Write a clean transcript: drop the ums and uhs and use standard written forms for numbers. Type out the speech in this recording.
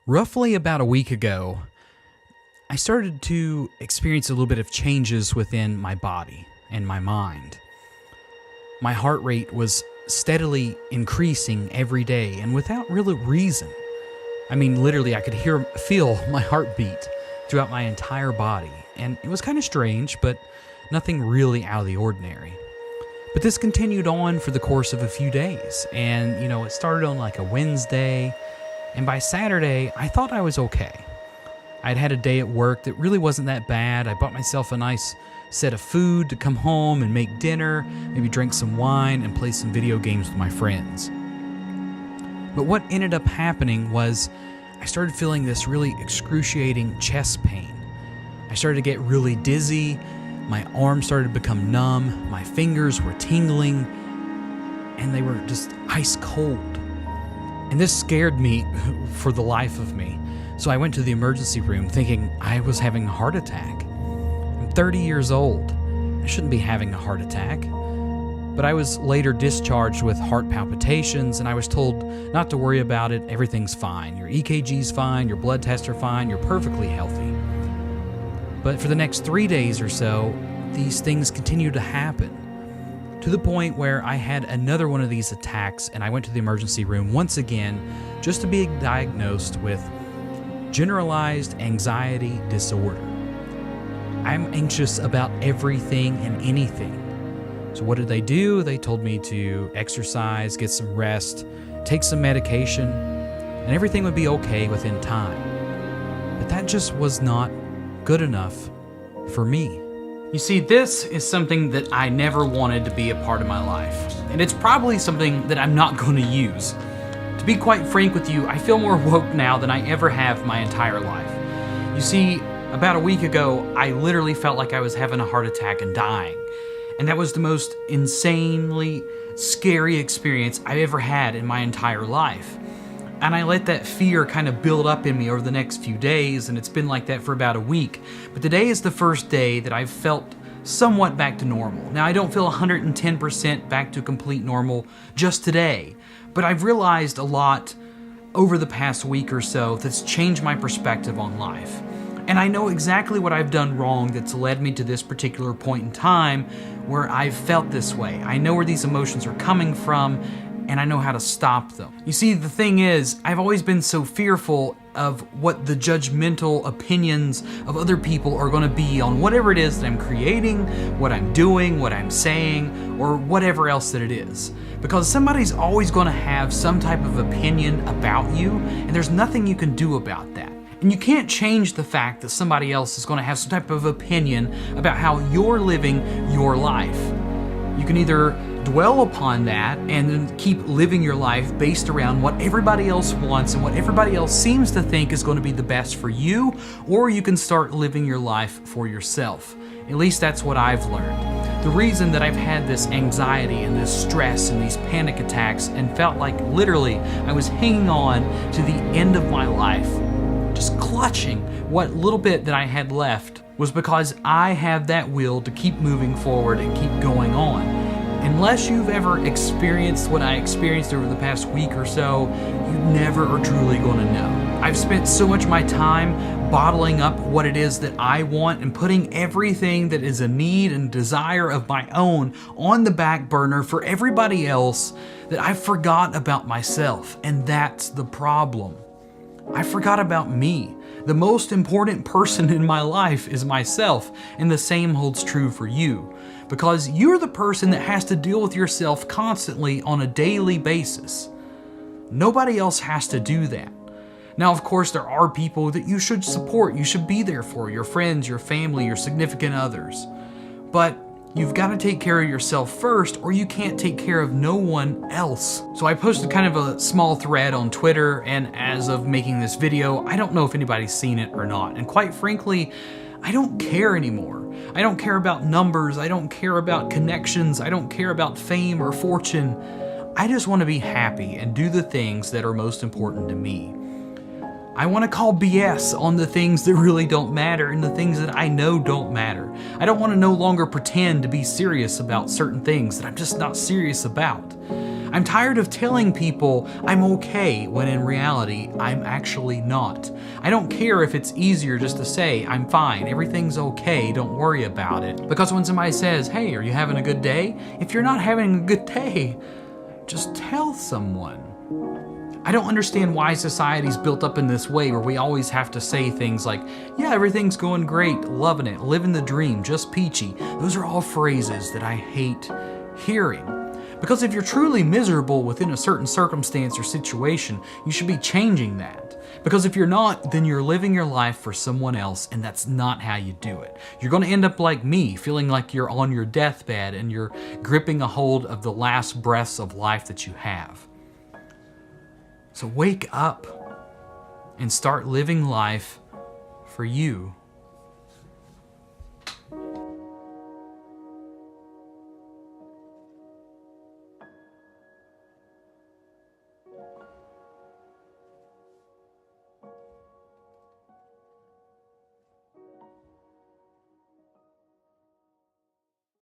Roughly about a week ago, I started to experience a little bit of changes within my body and my mind. My heart rate was steadily increasing every day and without real reason. I mean, literally, I could feel my heartbeat throughout my entire body, and it was kind of strange, but nothing really out of the ordinary. But this continued on for the course of a few days, and it started on like a Wednesday, and by Saturday, I thought I was okay. I'd had a day at work that really wasn't that bad. I bought myself a nice set of food to come home and make dinner, maybe drink some wine, and play some video games with my friends. But what ended up happening was I started feeling this really excruciating chest pain. I started to get really dizzy, my arms started to become numb, my fingers were tingling, and they were just ice cold. And this scared me for the life of me. So I went to the emergency room thinking I was having a heart attack. I'm 30 years old. I shouldn't be having a heart attack. But I was later discharged with heart palpitations, and I was told not to worry about it. Everything's fine. Your EKG's fine, your blood tests are fine, you're perfectly healthy. But for the next 3 days or so, these things continued to happen, to the point where I had another one of these attacks, and I went to the emergency room once again just to be diagnosed with generalized anxiety disorder. I'm anxious about everything and anything. So what did they do? They told me to exercise, get some rest, take some medication, and everything would be okay within time. But that just was not good enough for me. You see, this is something that I never wanted to be a part of my life, and it's probably something that I'm not going to use. To be quite frank with you, I feel more woke now than I ever have my entire life. You see, about a week ago, I literally felt like I was having a heart attack and dying, and that was the most insanely scary experience I've ever had in my entire life. And I let that fear kind of build up in me over the next few days, and it's been like that for about a week. But today is the first day that I've felt somewhat back to normal. Now, I don't feel 110% back to complete normal just today, but I've realized a lot over the past week or so that's changed my perspective on life. And I know exactly what I've done wrong that's led me to this particular point in time where I've felt this way. I know where these emotions are coming from, and I know how to stop them. You see, the thing is, I've always been so fearful of what the judgmental opinions of other people are going to be on whatever it is that I'm creating, what I'm doing, what I'm saying, or whatever else that it is. Because somebody's always going to have some type of opinion about you, and there's nothing you can do about that. And you can't change the fact that somebody else is going to have some type of opinion about how you're living your life. You can either dwell upon that and then keep living your life based around what everybody else wants and what everybody else seems to think is going to be the best for you, or you can start living your life for yourself. At least that's what I've learned. The reason that I've had this anxiety and this stress and these panic attacks and felt like literally I was hanging on to the end of my life, just clutching what little bit that I had left, was because I have that will to keep moving forward and keep going on. Unless you've ever experienced what I experienced over the past week or so, you never are truly going to know. I've spent so much of my time bottling up what it is that I want and putting everything that is a need and desire of my own on the back burner for everybody else that I forgot about myself. And that's the problem. I forgot about me. The most important person in my life is myself, and the same holds true for you. Because you're the person that has to deal with yourself constantly on a daily basis. Nobody else has to do that. Now, of course, there are people that you should support, you should be there for, your friends, your family, your significant others. But you've got to take care of yourself first, or you can't take care of no one else. So I posted kind of a small thread on Twitter, and as of making this video, I don't know if anybody's seen it or not. And quite frankly, I don't care anymore. I don't care about numbers. I don't care about connections. I don't care about fame or fortune. I just want to be happy and do the things that are most important to me. I want to call BS on the things that really don't matter and the things that I know don't matter. I don't want to no longer pretend to be serious about certain things that I'm just not serious about. I'm tired of telling people I'm okay when in reality I'm actually not. I don't care if it's easier just to say I'm fine, everything's okay, don't worry about it. Because when somebody says, hey, are you having a good day? If you're not having a good day, just tell someone. I don't understand why society's built up in this way where we always have to say things like, yeah, everything's going great, loving it, living the dream, just peachy. Those are all phrases that I hate hearing. Because if you're truly miserable within a certain circumstance or situation, you should be changing that. Because if you're not, then you're living your life for someone else, and that's not how you do it. You're going to end up like me, feeling like you're on your deathbed and you're gripping a hold of the last breaths of life that you have. So wake up and start living life for you.